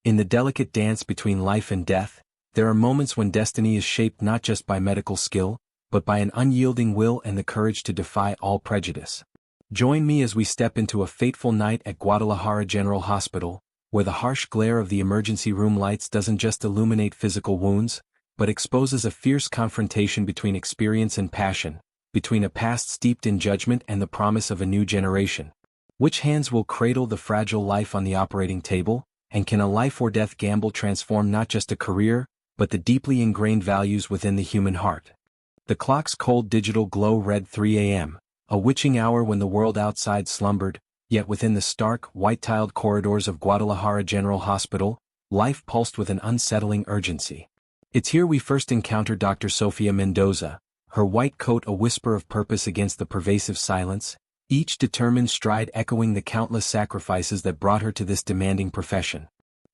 In the delicate dance between life and death, there are moments when destiny is shaped not just by medical skill, but by an unyielding will and the courage to defy all prejudice. Join me as we step into a fateful night at Guadalajara General Hospital, where the harsh glare of the emergency room lights doesn't just illuminate physical wounds, but exposes a fierce confrontation between experience and passion, between a past steeped in judgment and the promise of a new generation. Which hands will cradle the fragile life on the operating table, and can a life-or-death gamble transform not just a career, but the deeply ingrained values within the human heart? The clock's cold digital glow read 3 a.m., a witching hour when the world outside slumbered, yet within the stark, white-tiled corridors of Guadalajara General Hospital, life pulsed with an unsettling urgency. It's here we first encounter Dr. Sofia Mendoza, her white coat a whisper of purpose against the pervasive silence, each determined stride echoing the countless sacrifices that brought her to this demanding profession.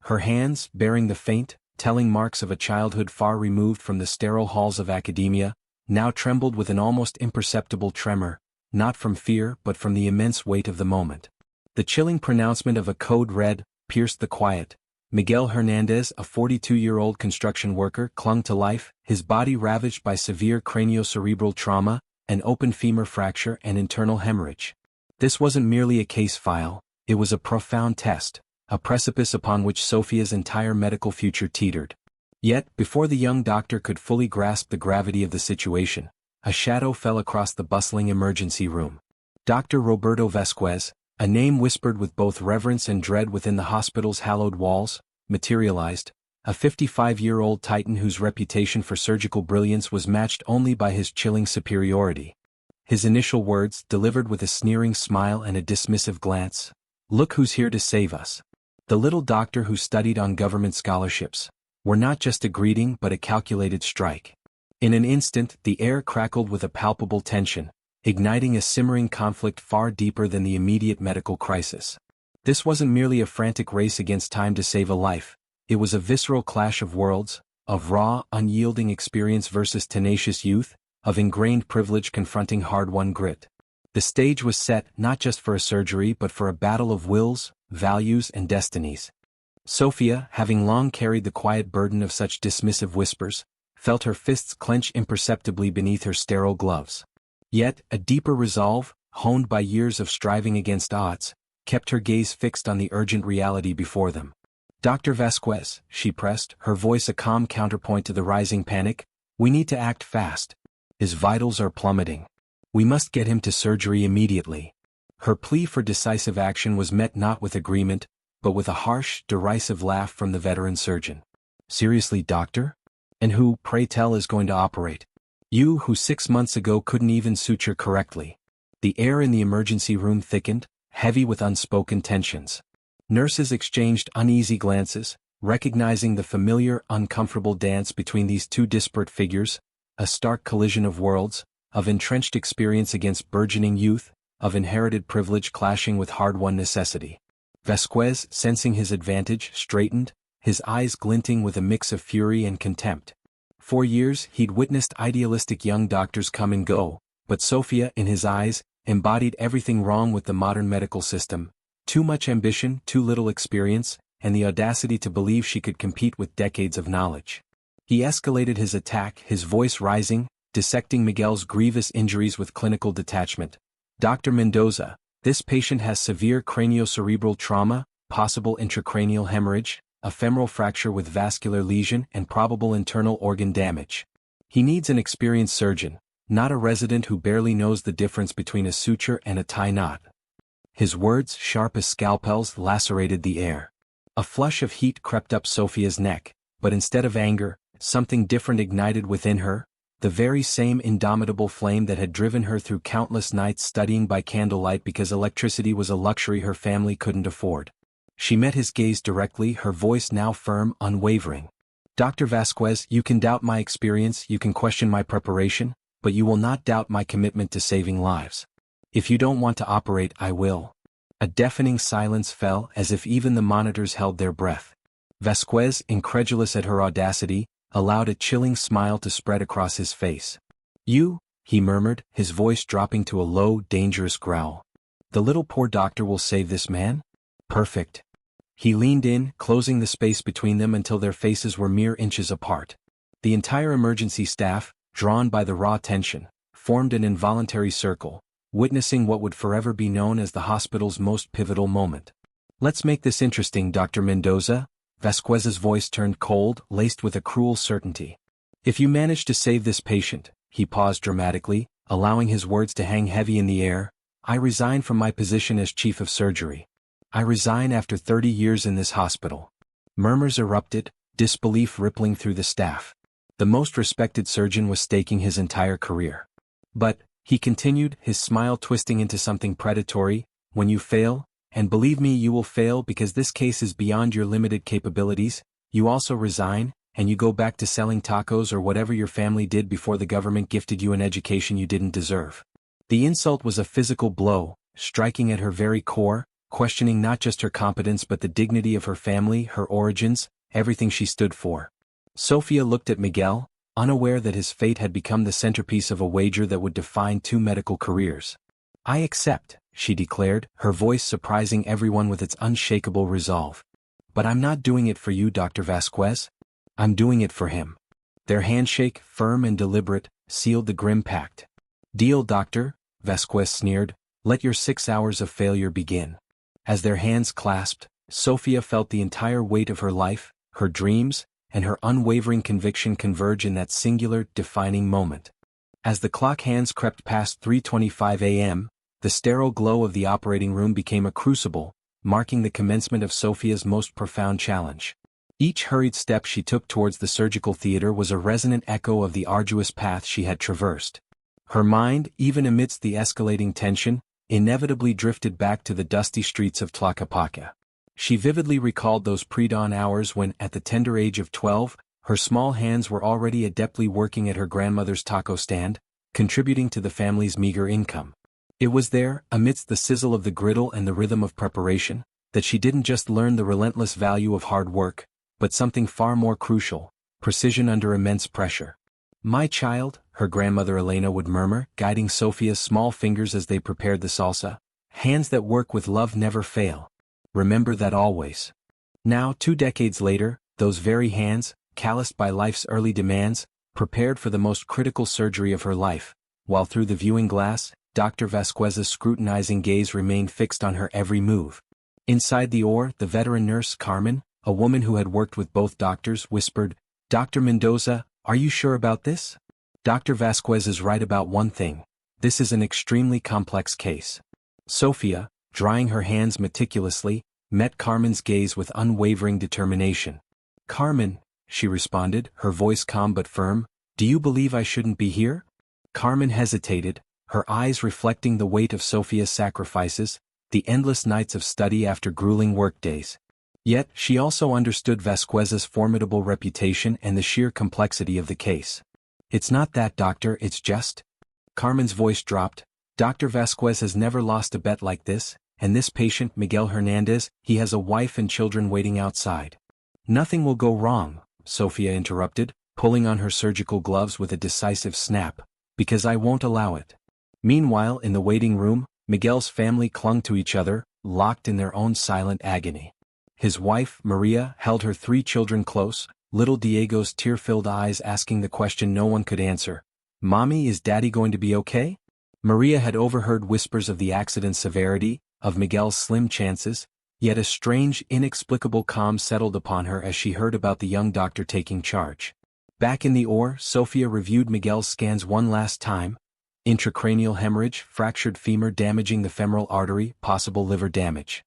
Her hands, bearing the faint, telling marks of a childhood far removed from the sterile halls of academia, now trembled with an almost imperceptible tremor, not from fear but from the immense weight of the moment. The chilling pronouncement of a code red pierced the quiet. Miguel Hernandez, a 42-year-old construction worker, clung to life, his body ravaged by severe craniocerebral trauma, an open femur fracture and internal hemorrhage. This wasn't merely a case file, it was a profound test, a precipice upon which Sofia's entire medical future teetered. Yet, before the young doctor could fully grasp the gravity of the situation, a shadow fell across the bustling emergency room. Dr. Roberto Vasquez, a name whispered with both reverence and dread within the hospital's hallowed walls, materialized, a 55-year-old titan whose reputation for surgical brilliance was matched only by his chilling superiority. His initial words, delivered with a sneering smile and a dismissive glance, "Look who's here to save us." The little doctor who studied on government scholarships, were not just a greeting but a calculated strike. In an instant, the air crackled with a palpable tension, igniting a simmering conflict far deeper than the immediate medical crisis. This wasn't merely a frantic race against time to save a life, it was a visceral clash of worlds, of raw, unyielding experience versus tenacious youth, of ingrained privilege confronting hard-won grit. The stage was set not just for a surgery but for a battle of wills, values and destinies. Sofia, having long carried the quiet burden of such dismissive whispers, felt her fists clench imperceptibly beneath her sterile gloves. Yet, a deeper resolve, honed by years of striving against odds, kept her gaze fixed on the urgent reality before them. "Dr. Vasquez," she pressed, her voice a calm counterpoint to the rising panic, "we need to act fast. His vitals are plummeting. We must get him to surgery immediately." Her plea for decisive action was met not with agreement, but with a harsh, derisive laugh from the veteran surgeon. "Seriously, doctor? And who, pray tell, is going to operate? You who 6 months ago couldn't even suture correctly." The air in the emergency room thickened, heavy with unspoken tensions. Nurses exchanged uneasy glances, recognizing the familiar, uncomfortable dance between these two disparate figures, a stark collision of worlds, of entrenched experience against burgeoning youth, of inherited privilege clashing with hard-won necessity. Vasquez, sensing his advantage, straightened, his eyes glinting with a mix of fury and contempt. For years he'd witnessed idealistic young doctors come and go, but Sofia, in his eyes, embodied everything wrong with the modern medical system: too much ambition, too little experience, and the audacity to believe she could compete with decades of knowledge. He escalated his attack, his voice rising, dissecting Miguel's grievous injuries with clinical detachment. "Dr. Mendoza, this patient has severe craniocerebral trauma, possible intracranial hemorrhage, a femoral fracture with vascular lesion and probable internal organ damage. He needs an experienced surgeon, not a resident who barely knows the difference between a suture and a tie knot." His words, sharp as scalpels, lacerated the air. A flush of heat crept up Sofia's neck, but instead of anger, something different ignited within her, the very same indomitable flame that had driven her through countless nights studying by candlelight because electricity was a luxury her family couldn't afford. She met his gaze directly, her voice now firm, unwavering. "Dr. Vasquez, you can doubt my experience, you can question my preparation, but you will not doubt my commitment to saving lives. If you don't want to operate, I will." A deafening silence fell, as if even the monitors held their breath. Vasquez, incredulous at her audacity, allowed a chilling smile to spread across his face. "You," he murmured, his voice dropping to a low, dangerous growl. "The little poor doctor will save this man? Perfect." He leaned in, closing the space between them until their faces were mere inches apart. The entire emergency staff, drawn by the raw tension, formed an involuntary circle, witnessing what would forever be known as the hospital's most pivotal moment. "Let's make this interesting, Dr. Mendoza." Vasquez's voice turned cold, laced with a cruel certainty. "If you manage to save this patient," he paused dramatically, allowing his words to hang heavy in the air, "I resign from my position as chief of surgery. I resign after 30 years in this hospital." Murmurs erupted, disbelief rippling through the staff. The most respected surgeon was staking his entire career. "But," he continued, his smile twisting into something predatory, "when you fail, and believe me you will fail because this case is beyond your limited capabilities, you also resign, and you go back to selling tacos or whatever your family did before the government gifted you an education you didn't deserve." The insult was a physical blow, striking at her very core, questioning not just her competence but the dignity of her family, her origins, everything she stood for. Sophia looked at Miguel, unaware that his fate had become the centerpiece of a wager that would define 2 medical careers. "I accept," she declared, her voice surprising everyone with its unshakable resolve. "But I'm not doing it for you, Dr. Vasquez. I'm doing it for him." Their handshake, firm and deliberate, sealed the grim pact. "Deal, doctor," Vasquez sneered, "let your 6 hours of failure begin." As their hands clasped, Sophia felt the entire weight of her life, her dreams, and her unwavering conviction converge in that singular, defining moment. As the clock hands crept past 3:25 a.m., the sterile glow of the operating room became a crucible, marking the commencement of Sophia's most profound challenge. Each hurried step she took towards the surgical theater was a resonant echo of the arduous path she had traversed. Her mind, even amidst the escalating tension, inevitably drifted back to the dusty streets of Tlaquepaque. She vividly recalled those pre-dawn hours when, at the tender age of 12, her small hands were already adeptly working at her grandmother's taco stand, contributing to the family's meager income. It was there, amidst the sizzle of the griddle and the rhythm of preparation, that she didn't just learn the relentless value of hard work, but something far more crucial: precision under immense pressure. "My child," her grandmother Elena would murmur, guiding Sophia's small fingers as they prepared the salsa, "hands that work with love never fail. Remember that always." Now, 2 decades later, those very hands, calloused by life's early demands, prepared for the most critical surgery of her life, while through the viewing glass, Dr. Vasquez's scrutinizing gaze remained fixed on her every move. Inside the OR, the veteran nurse Carmen, a woman who had worked with both doctors, whispered, "Dr. Mendoza, are you sure about this? Dr. Vasquez is right about one thing: this is an extremely complex case." Sophia, drying her hands meticulously, met Carmen's gaze with unwavering determination. "Carmen," she responded, her voice calm but firm, "do you believe I shouldn't be here?" Carmen hesitated, her eyes reflecting the weight of Sophia's sacrifices, the endless nights of study after grueling workdays. Yet, she also understood Vasquez's formidable reputation and the sheer complexity of the case. "It's not that, doctor, it's just..." Carmen's voice dropped. "Dr. Vasquez has never lost a bet like this, and this patient, Miguel Hernandez, he has a wife and children waiting outside." "Nothing will go wrong," Sophia interrupted, pulling on her surgical gloves with a decisive snap, "because I won't allow it." Meanwhile, in the waiting room, Miguel's family clung to each other, locked in their own silent agony. His wife, Maria, held her 3 children close, little Diego's tear-filled eyes asking the question no one could answer: "Mommy, is Daddy going to be okay?" Maria had overheard whispers of the accident's severity, of Miguel's slim chances, yet a strange, inexplicable calm settled upon her as she heard about the young doctor taking charge. Back in the OR, Sophia reviewed Miguel's scans one last time: intracranial hemorrhage, fractured femur damaging the femoral artery, possible liver damage.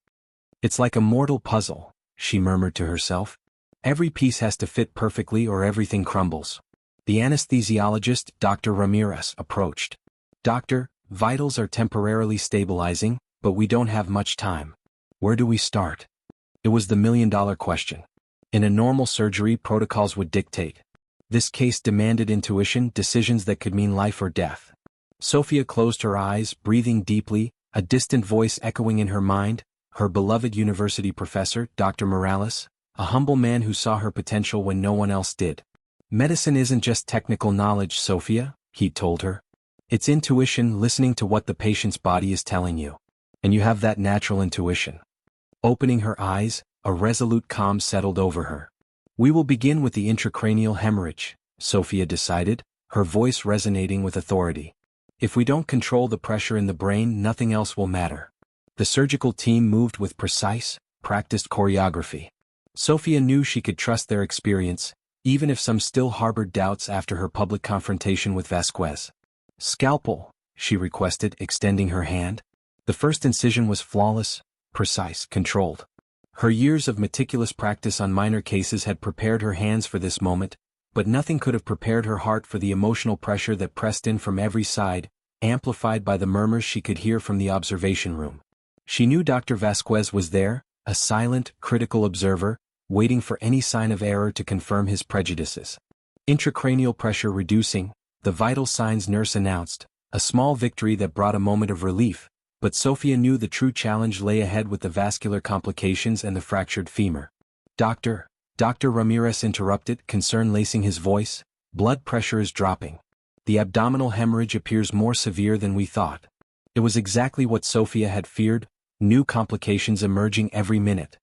"It's like a mortal puzzle," she murmured to herself. "Every piece has to fit perfectly or everything crumbles." The anesthesiologist, Dr. Ramirez, approached. "Doctor, vitals are temporarily stabilizing, but we don't have much time. Where do we start?" It was the million-dollar question. In a normal surgery, protocols would dictate. This case demanded intuition, decisions that could mean life or death. Sophia closed her eyes, breathing deeply, a distant voice echoing in her mind, her beloved university professor, Dr. Morales, a humble man who saw her potential when no one else did. "Medicine isn't just technical knowledge, Sophia," he told her. "It's intuition, listening to what the patient's body is telling you. And you have that natural intuition." Opening her eyes, a resolute calm settled over her. "We will begin with the intracranial hemorrhage," Sophia decided, her voice resonating with authority. "If we don't control the pressure in the brain, nothing else will matter." The surgical team moved with precise, practiced choreography. Sophia knew she could trust their experience, even if some still harbored doubts after her public confrontation with Vasquez. "Scalpel," she requested, extending her hand. The first incision was flawless, precise, controlled. Her years of meticulous practice on minor cases had prepared her hands for this moment, but nothing could have prepared her heart for the emotional pressure that pressed in from every side, amplified by the murmurs she could hear from the observation room. She knew Dr. Vasquez was there, a silent, critical observer, waiting for any sign of error to confirm his prejudices. Intracranial pressure reducing, the vital signs nurse announced, a small victory that brought a moment of relief, but Sophia knew the true challenge lay ahead with the vascular complications and the fractured femur. Dr. Ramirez interrupted, concern lacing his voice. "Blood pressure is dropping. The abdominal hemorrhage appears more severe than we thought." It was exactly what Sophia had feared, new complications emerging every minute.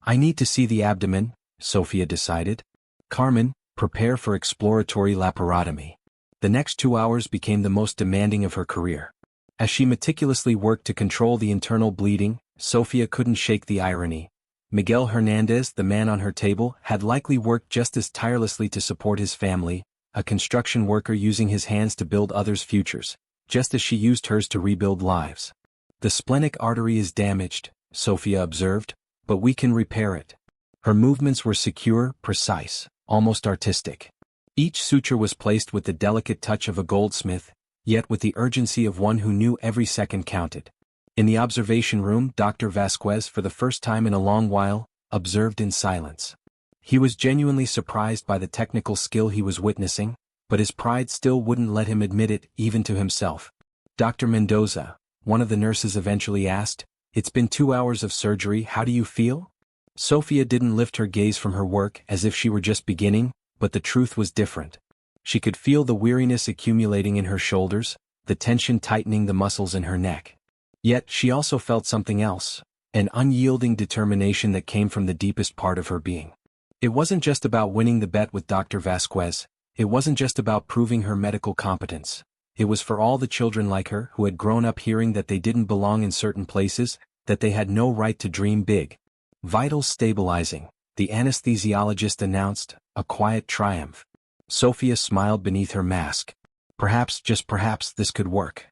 "I need to see the abdomen," Sophia decided. "Carmen, prepare for exploratory laparotomy." The next 2 hours became the most demanding of her career. As she meticulously worked to control the internal bleeding, Sophia couldn't shake the irony. Miguel Hernandez, the man on her table, had likely worked just as tirelessly to support his family, a construction worker using his hands to build others' futures, just as she used hers to rebuild lives. "The splenic artery is damaged," Sophia observed, "but we can repair it." Her movements were secure, precise, almost artistic. Each suture was placed with the delicate touch of a goldsmith, yet with the urgency of one who knew every second counted. In the observation room, Dr. Vasquez, for the first time in a long while, observed in silence. He was genuinely surprised by the technical skill he was witnessing, but his pride still wouldn't let him admit it, even to himself. "Dr. Mendoza," one of the nurses eventually asked, "it's been 2 hours of surgery, how do you feel?" Sophia didn't lift her gaze from her work as if she were just beginning, but the truth was different. She could feel the weariness accumulating in her shoulders, the tension tightening the muscles in her neck. Yet she also felt something else, an unyielding determination that came from the deepest part of her being. It wasn't just about winning the bet with Dr. Vasquez, it wasn't just about proving her medical competence. It was for all the children like her who had grown up hearing that they didn't belong in certain places, that they had no right to dream big. "Vitals stabilizing," the anesthesiologist announced, a quiet triumph. Sophia smiled beneath her mask. Perhaps, just perhaps, this could work.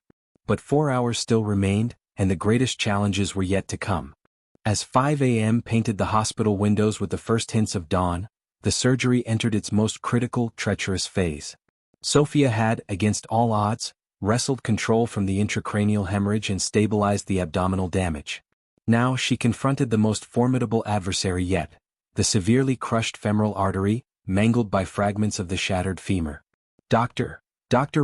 But 4 hours still remained, and the greatest challenges were yet to come. As 5 a.m. painted the hospital windows with the first hints of dawn, the surgery entered its most critical, treacherous phase. Sophia had, against all odds, wrestled control from the intracranial hemorrhage and stabilized the abdominal damage. Now she confronted the most formidable adversary yet, the severely crushed femoral artery, mangled by fragments of the shattered femur. Dr.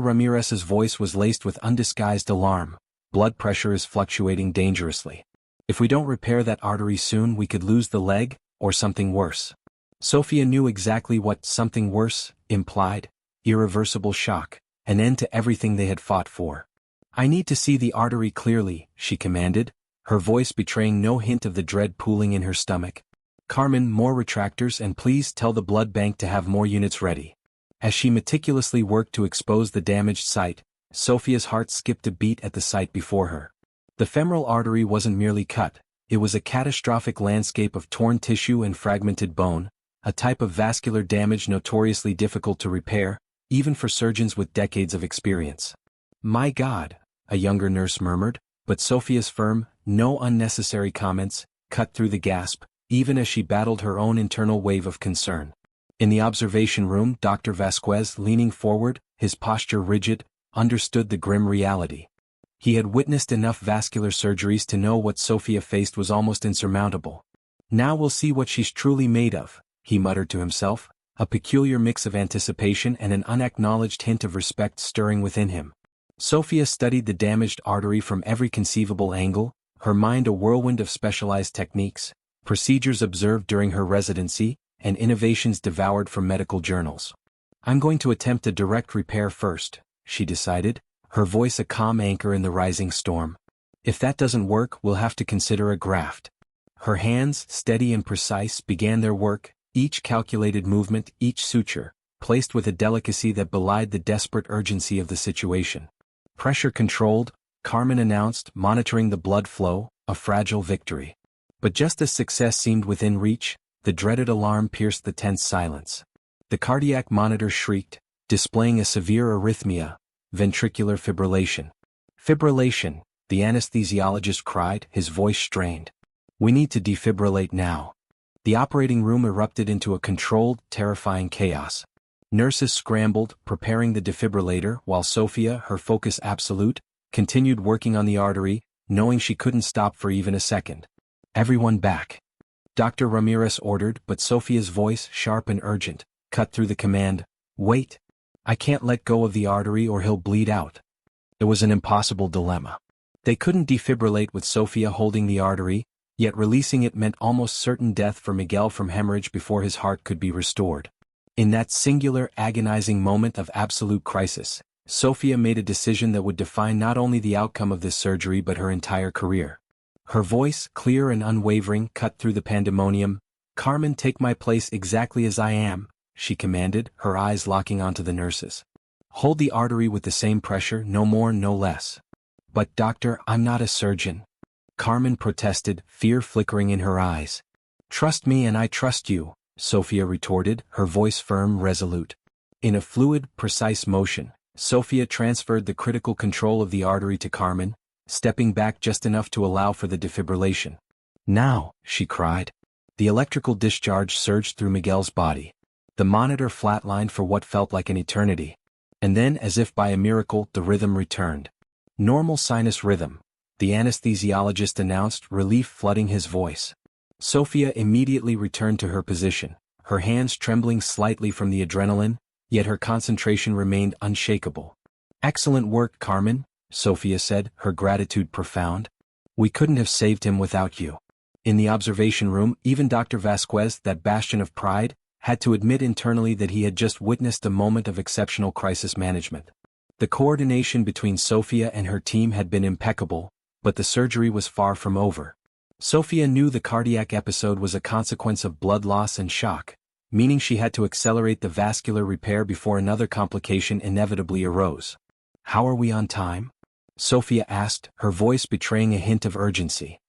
Ramirez's voice was laced with undisguised alarm. "Blood pressure is fluctuating dangerously. If we don't repair that artery soon, we could lose the leg, or something worse." Sophia knew exactly what "something worse" implied: irreversible shock, an end to everything they had fought for. "I need to see the artery clearly," she commanded, her voice betraying no hint of the dread pooling in her stomach. "Carmen, more retractors, and please tell the blood bank to have more units ready." As she meticulously worked to expose the damaged site, Sophia's heart skipped a beat at the sight before her. The femoral artery wasn't merely cut, it was a catastrophic landscape of torn tissue and fragmented bone, a type of vascular damage notoriously difficult to repair, even for surgeons with decades of experience. "My God," a younger nurse murmured, but Sophia's firm, "no unnecessary comments," cut through the gasp, even as she battled her own internal wave of concern. In the observation room, Dr. Vasquez, leaning forward, his posture rigid, understood the grim reality. He had witnessed enough vascular surgeries to know what Sophia faced was almost insurmountable. "Now we'll see what she's truly made of," he muttered to himself, a peculiar mix of anticipation and an unacknowledged hint of respect stirring within him. Sophia studied the damaged artery from every conceivable angle, her mind a whirlwind of specialized techniques, procedures observed during her residency, and innovations devoured from medical journals. "I'm going to attempt a direct repair first," she decided, her voice a calm anchor in the rising storm. "If that doesn't work, we'll have to consider a graft." Her hands, steady and precise, began their work, each calculated movement, each suture, placed with a delicacy that belied the desperate urgency of the situation. Pressure controlled, Carmen announced, monitoring the blood flow, a fragile victory. But just as success seemed within reach, the dreaded alarm pierced the tense silence. The cardiac monitor shrieked, displaying a severe arrhythmia, ventricular fibrillation. Fibrillation, the anesthesiologist cried, his voice strained. We need to defibrillate now. The operating room erupted into a controlled, terrifying chaos. Nurses scrambled, preparing the defibrillator, while Sophia, her focus absolute, continued working on the artery, knowing she couldn't stop for even a second. Everyone back. Dr. Ramirez ordered, but Sophia's voice, sharp and urgent, cut through the command, wait. I can't let go of the artery or he'll bleed out. It was an impossible dilemma. They couldn't defibrillate with Sophia holding the artery, yet releasing it meant almost certain death for Miguel from hemorrhage before his heart could be restored. In that singular, agonizing moment of absolute crisis, Sophia made a decision that would define not only the outcome of this surgery but her entire career. Her voice, clear and unwavering, cut through the pandemonium. Carmen, take my place exactly as I am, she commanded, her eyes locking onto the nurses. Hold the artery with the same pressure, no more, no less. But doctor, I'm not a surgeon. Carmen protested, fear flickering in her eyes. Trust me and I trust you, Sophia retorted, her voice firm, resolute. In a fluid, precise motion, Sophia transferred the critical control of the artery to Carmen, stepping back just enough to allow for the defibrillation. Now, she cried. The electrical discharge surged through Miguel's body. The monitor flatlined for what felt like an eternity. And then, as if by a miracle, the rhythm returned. Normal sinus rhythm, the anesthesiologist announced, relief flooding his voice. Sophia immediately returned to her position, her hands trembling slightly from the adrenaline, yet her concentration remained unshakable. Excellent work, Carmen, Sophia said, her gratitude profound. We couldn't have saved him without you. In the observation room, even Dr. Vasquez, that bastion of pride, had to admit internally that he had just witnessed a moment of exceptional crisis management. The coordination between Sophia and her team had been impeccable, but the surgery was far from over. Sophia knew the cardiac episode was a consequence of blood loss and shock, meaning she had to accelerate the vascular repair before another complication inevitably arose. How are we on time? Sophia asked, her voice betraying a hint of urgency.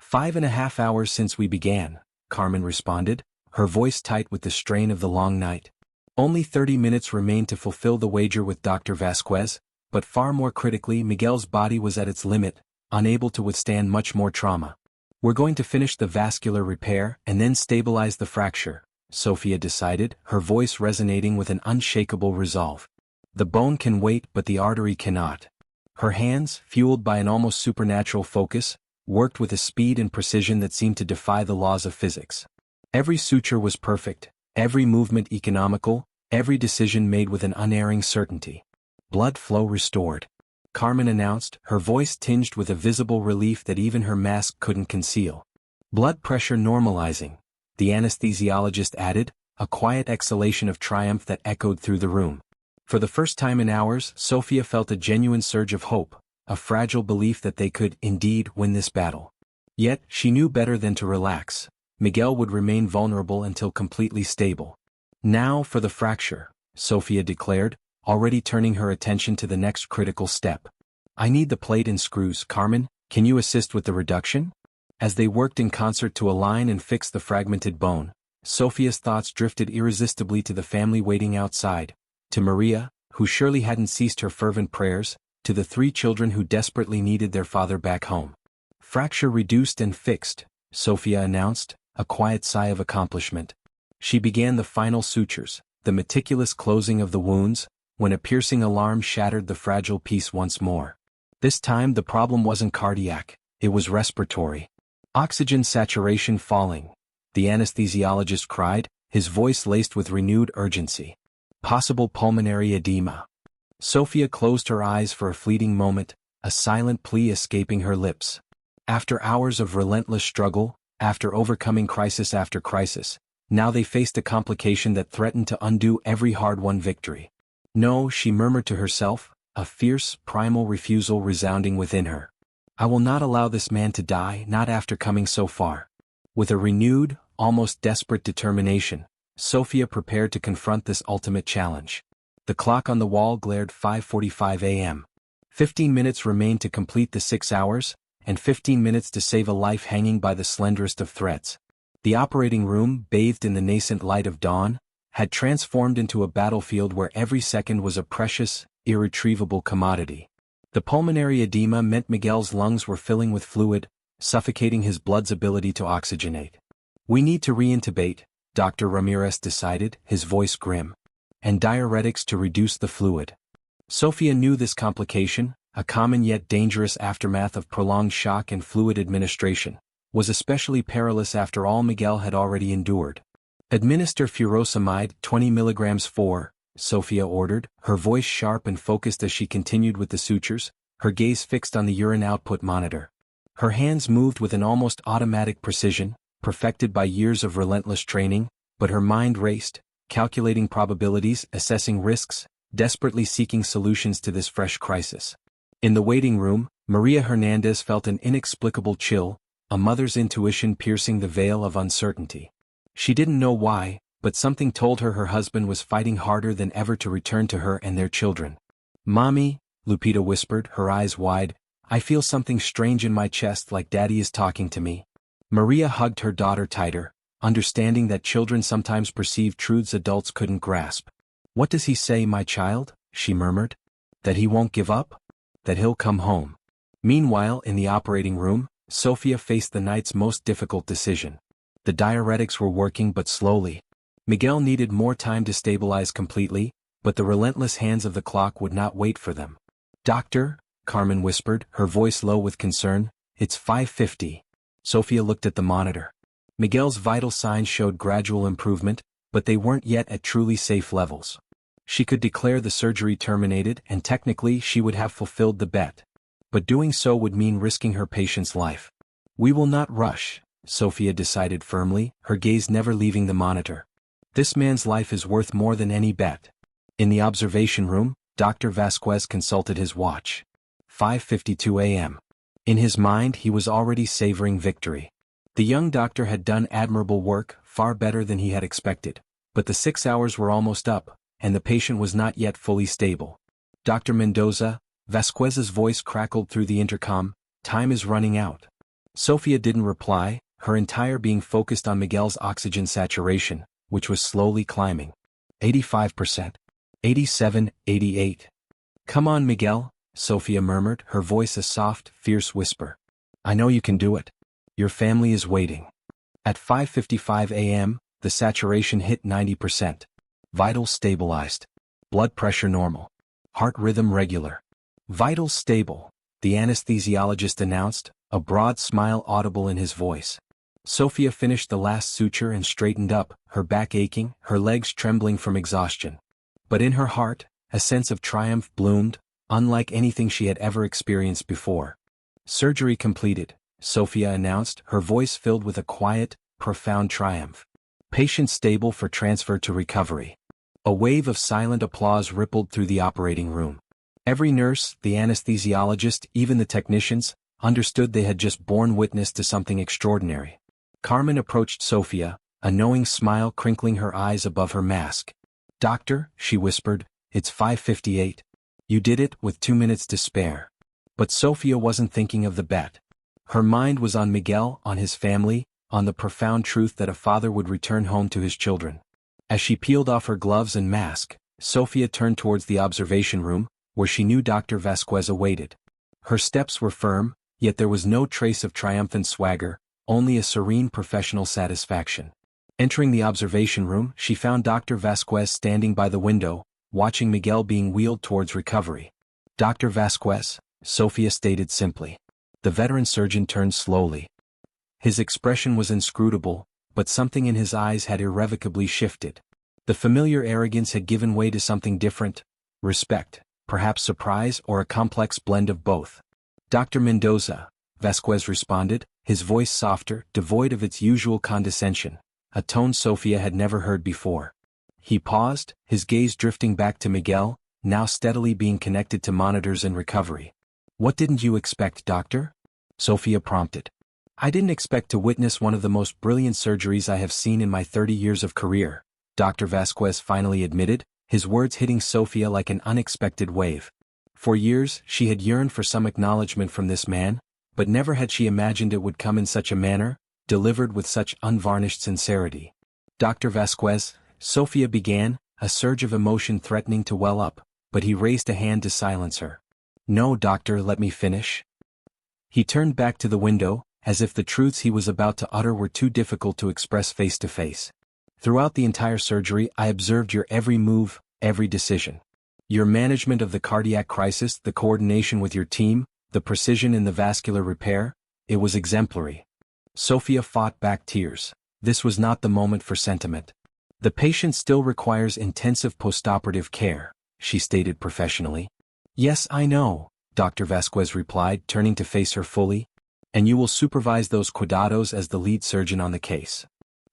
5.5 hours since we began, Carmen responded, her voice tight with the strain of the long night. Only 30 minutes remained to fulfill the wager with Dr. Vasquez, but far more critically, Miguel's body was at its limit, unable to withstand much more trauma. We're going to finish the vascular repair and then stabilize the fracture, Sophia decided, her voice resonating with an unshakable resolve. The bone can wait, but the artery cannot. Her hands, fueled by an almost supernatural focus, worked with a speed and precision that seemed to defy the laws of physics. Every suture was perfect, every movement economical, every decision made with an unerring certainty. Blood flow restored, Carmen announced, her voice tinged with a visible relief that even her mask couldn't conceal. Blood pressure normalizing, the anesthesiologist added, a quiet exhalation of triumph that echoed through the room. For the first time in hours, Sophia felt a genuine surge of hope, a fragile belief that they could, indeed, win this battle. Yet, she knew better than to relax. Miguel would remain vulnerable until completely stable. Now for the fracture, Sophia declared, already turning her attention to the next critical step. I need the plate and screws, Carmen, can you assist with the reduction? As they worked in concert to align and fix the fragmented bone, Sophia's thoughts drifted irresistibly to the family waiting outside, to Maria, who surely hadn't ceased her fervent prayers, to the 3 children who desperately needed their father back home. Fracture reduced and fixed, Sophia announced, a quiet sigh of accomplishment. She began the final sutures, the meticulous closing of the wounds, when a piercing alarm shattered the fragile piece once more. This time the problem wasn't cardiac, it was respiratory. Oxygen saturation falling, the anesthesiologist cried, his voice laced with renewed urgency. Possible pulmonary edema. Sophia closed her eyes for a fleeting moment, a silent plea escaping her lips. After hours of relentless struggle, after overcoming crisis after crisis, now they faced a complication that threatened to undo every hard-won victory. No, she murmured to herself, a fierce, primal refusal resounding within her. I will not allow this man to die, not after coming so far. With a renewed, almost desperate determination, Sophia prepared to confront this ultimate challenge. The clock on the wall glared 5:45 a.m. 15 minutes remained to complete the 6 hours, and 15 minutes to save a life hanging by the slenderest of threads. The operating room, bathed in the nascent light of dawn, had transformed into a battlefield where every second was a precious, irretrievable commodity. The pulmonary edema meant Miguel's lungs were filling with fluid, suffocating his blood's ability to oxygenate. "We need to reintubate," Dr. Ramirez decided, his voice grim, "and diuretics to reduce the fluid." Sophia knew this complication, a common yet dangerous aftermath of prolonged shock and fluid administration, was especially perilous after all Miguel had already endured. "Administer furosemide 20 milligrams 4, Sophia ordered, her voice sharp and focused as she continued with the sutures, her gaze fixed on the urine output monitor. Her hands moved with an almost automatic precision, perfected by years of relentless training, but her mind raced, calculating probabilities, assessing risks, desperately seeking solutions to this fresh crisis. In the waiting room, Maria Hernandez felt an inexplicable chill, a mother's intuition piercing the veil of uncertainty. She didn't know why, but something told her her husband was fighting harder than ever to return to her and their children. "Mommy," Lupita whispered, her eyes wide, "I feel something strange in my chest, like Daddy is talking to me." Maria hugged her daughter tighter, understanding that children sometimes perceive truths adults couldn't grasp. "What does he say, my child?" she murmured. "That he won't give up? That he'll come home?" Meanwhile, in the operating room, Sophia faced the night's most difficult decision. The diuretics were working but slowly. Miguel needed more time to stabilize completely, but the relentless hands of the clock would not wait for them. "Doctor," Carmen whispered, her voice low with concern, "it's 5:50. Sophia looked at the monitor. Miguel's vital signs showed gradual improvement, but they weren't yet at truly safe levels. She could declare the surgery terminated, and technically she would have fulfilled the bet. But doing so would mean risking her patient's life. "We will not rush," Sophia decided firmly, her gaze never leaving the monitor. "This man's life is worth more than any bet." In the observation room, Dr. Vasquez consulted his watch. 5:52 a.m. In his mind he was already savoring victory. The young doctor had done admirable work, far better than he had expected, but the 6 hours were almost up, and the patient was not yet fully stable. "Dr. Mendoza," Vasquez's voice crackled through the intercom, "time is running out." Sophia didn't reply, her entire being focused on Miguel's oxygen saturation, which was slowly climbing. 85%. 87, 88. "Come on, Miguel," Sophia murmured, her voice a soft, fierce whisper. "I know you can do it. Your family is waiting." At 5:55 a.m., the saturation hit 90%. Vitals stabilized. Blood pressure normal. Heart rhythm regular. "Vitals stable," the anesthesiologist announced, a broad smile audible in his voice. Sophia finished the last suture and straightened up, her back aching, her legs trembling from exhaustion. But in her heart, a sense of triumph bloomed, unlike anything she had ever experienced before. "Surgery completed," Sophia announced, her voice filled with a quiet, profound triumph. "Patient stable for transfer to recovery." A wave of silent applause rippled through the operating room. Every nurse, the anesthesiologist, even the technicians, understood they had just borne witness to something extraordinary. Carmen approached Sophia, a knowing smile crinkling her eyes above her mask. "Doctor," she whispered, "it's 5:58. You did it with 2 minutes to spare." But Sophia wasn't thinking of the bet. Her mind was on Miguel, on his family, on the profound truth that a father would return home to his children. As she peeled off her gloves and mask, Sophia turned towards the observation room, where she knew Dr. Vasquez awaited. Her steps were firm, yet there was no trace of triumphant swagger, only a serene professional satisfaction. Entering the observation room, she found Dr. Vasquez standing by the window, watching Miguel being wheeled towards recovery. "Dr. Vasquez," Sophia stated simply. The veteran surgeon turned slowly. His expression was inscrutable, but something in his eyes had irrevocably shifted. The familiar arrogance had given way to something different: respect, perhaps surprise, or a complex blend of both. "Dr. Mendoza," Vasquez responded, his voice softer, devoid of its usual condescension, a tone Sophia had never heard before. He paused, his gaze drifting back to Miguel, now steadily being connected to monitors and recovery. "What didn't you expect, doctor?" Sophia prompted. I didn't expect to witness one of the most brilliant surgeries I have seen in my 30 years of career, Dr. Vasquez finally admitted, his words hitting Sofia like an unexpected wave. For years, she had yearned for some acknowledgement from this man, but never had she imagined it would come in such a manner, delivered with such unvarnished sincerity. Dr. Vasquez, Sofia began, a surge of emotion threatening to well up, but he raised a hand to silence her. No, doctor, let me finish. He turned back to the window, as if the truths he was about to utter were too difficult to express face to face. Throughout the entire surgery, I observed your every move, every decision. Your management of the cardiac crisis, the coordination with your team, the precision in the vascular repair, it was exemplary. Sofia fought back tears. This was not the moment for sentiment. The patient still requires intensive postoperative care, she stated professionally. Yes, I know, Dr. Vasquez replied, turning to face her fully. And you will supervise those cuidados as the lead surgeon on the case.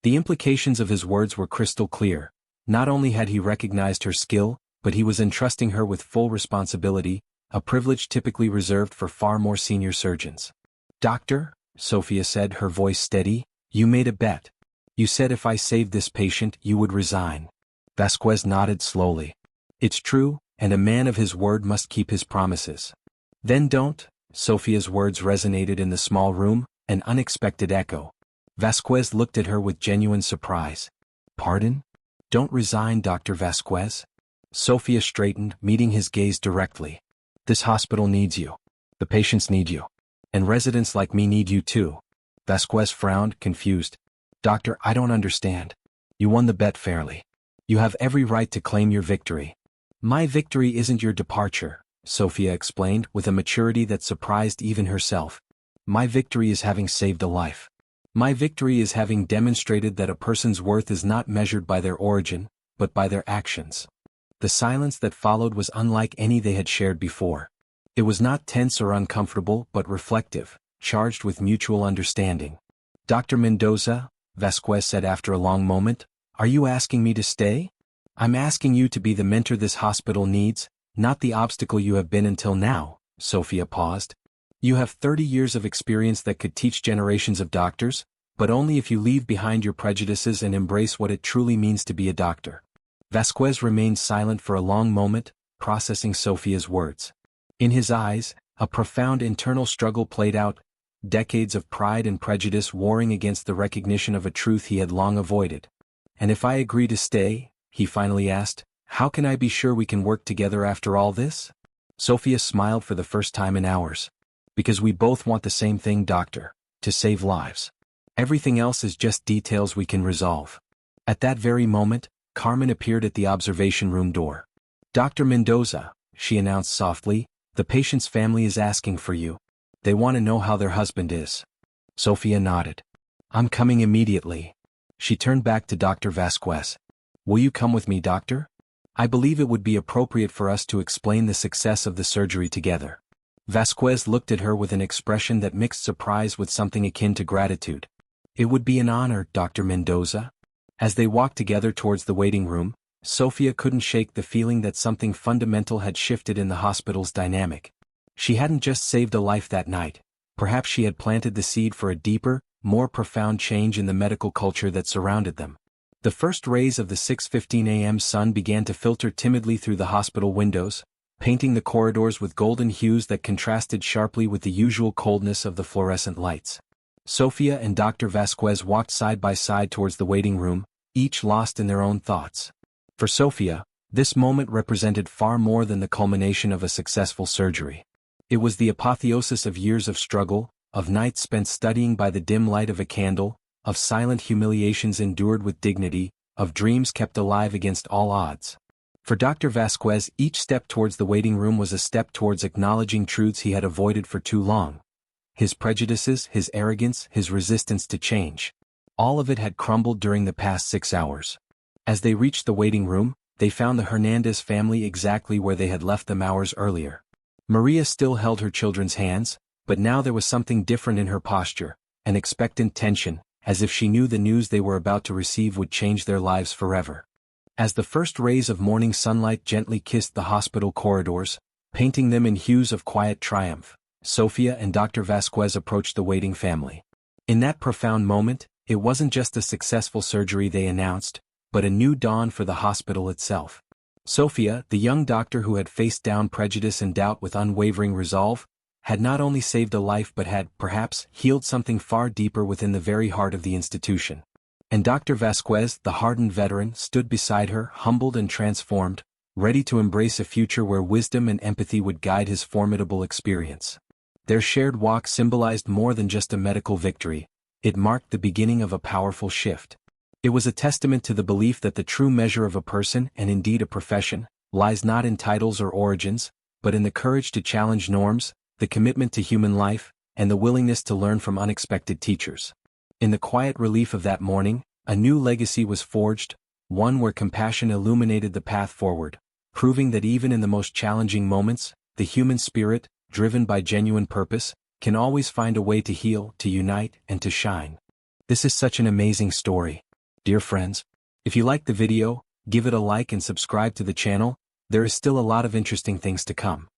The implications of his words were crystal clear. Not only had he recognized her skill, but he was entrusting her with full responsibility, a privilege typically reserved for far more senior surgeons. Doctor, Sofia said, her voice steady, you made a bet. You said if I saved this patient, you would resign. Vasquez nodded slowly. It's true, and a man of his word must keep his promises. Then don't. Sofia's words resonated in the small room, an unexpected echo. Vasquez looked at her with genuine surprise. Pardon? Don't resign, Dr. Vasquez. Sofia straightened, meeting his gaze directly. This hospital needs you. The patients need you. And residents like me need you too. Vasquez frowned, confused. Doctor, I don't understand. You won the bet fairly. You have every right to claim your victory. My victory isn't your departure, Sofia explained with a maturity that surprised even herself. My victory is having saved a life. My victory is having demonstrated that a person's worth is not measured by their origin, but by their actions. The silence that followed was unlike any they had shared before. It was not tense or uncomfortable, but reflective, charged with mutual understanding. Dr. Mendoza, Vasquez said after a long moment, are you asking me to stay? I'm asking you to be the mentor this hospital needs, not the obstacle you have been until now, Sofia paused. You have 30 years of experience that could teach generations of doctors, but only if you leave behind your prejudices and embrace what it truly means to be a doctor. Vasquez remained silent for a long moment, processing Sofia's words. In his eyes, a profound internal struggle played out, decades of pride and prejudice warring against the recognition of a truth he had long avoided. And if I agree to stay, he finally asked, how can I be sure we can work together after all this? Sofia smiled for the first time in hours. Because we both want the same thing, doctor, to save lives. Everything else is just details we can resolve. At that very moment, Carmen appeared at the observation room door. Dr. Mendoza, she announced softly, the patient's family is asking for you. They want to know how their husband is. Sofia nodded. I'm coming immediately. She turned back to Dr. Vasquez. Will you come with me, doctor? I believe it would be appropriate for us to explain the success of the surgery together. Vasquez looked at her with an expression that mixed surprise with something akin to gratitude. It would be an honor, Dr. Mendoza. As they walked together towards the waiting room, Sofia couldn't shake the feeling that something fundamental had shifted in the hospital's dynamic. She hadn't just saved a life that night. Perhaps she had planted the seed for a deeper, more profound change in the medical culture that surrounded them. The first rays of the 6:15 a.m. sun began to filter timidly through the hospital windows, painting the corridors with golden hues that contrasted sharply with the usual coldness of the fluorescent lights. Sofia and Dr. Vasquez walked side by side towards the waiting room, each lost in their own thoughts. For Sofia, this moment represented far more than the culmination of a successful surgery. It was the apotheosis of years of struggle, of nights spent studying by the dim light of a candle, of silent humiliations endured with dignity, of dreams kept alive against all odds. For Dr. Vasquez, each step towards the waiting room was a step towards acknowledging truths he had avoided for too long. His prejudices, his arrogance, his resistance to change. All of it had crumbled during the past 6 hours. As they reached the waiting room, they found the Hernandez family exactly where they had left them hours earlier. Maria still held her children's hands, but now there was something different in her posture, an expectant tension, as if she knew the news they were about to receive would change their lives forever. As the first rays of morning sunlight gently kissed the hospital corridors, painting them in hues of quiet triumph, Sofia and Dr. Vasquez approached the waiting family. In that profound moment, it wasn't just a successful surgery they announced, but a new dawn for the hospital itself. Sophia, the young doctor who had faced down prejudice and doubt with unwavering resolve, had not only saved a life but had, perhaps, healed something far deeper within the very heart of the institution. And Dr. Vasquez, the hardened veteran, stood beside her, humbled and transformed, ready to embrace a future where wisdom and empathy would guide his formidable experience. Their shared walk symbolized more than just a medical victory. It marked the beginning of a powerful shift. It was a testament to the belief that the true measure of a person, and indeed a profession, lies not in titles or origins, but in the courage to challenge norms, the commitment to human life, and the willingness to learn from unexpected teachers. In the quiet relief of that morning, a new legacy was forged, one where compassion illuminated the path forward, proving that even in the most challenging moments, the human spirit, driven by genuine purpose, can always find a way to heal, to unite, and to shine. This is such an amazing story. Dear friends, if you liked the video, give it a like and subscribe to the channel. There is still a lot of interesting things to come.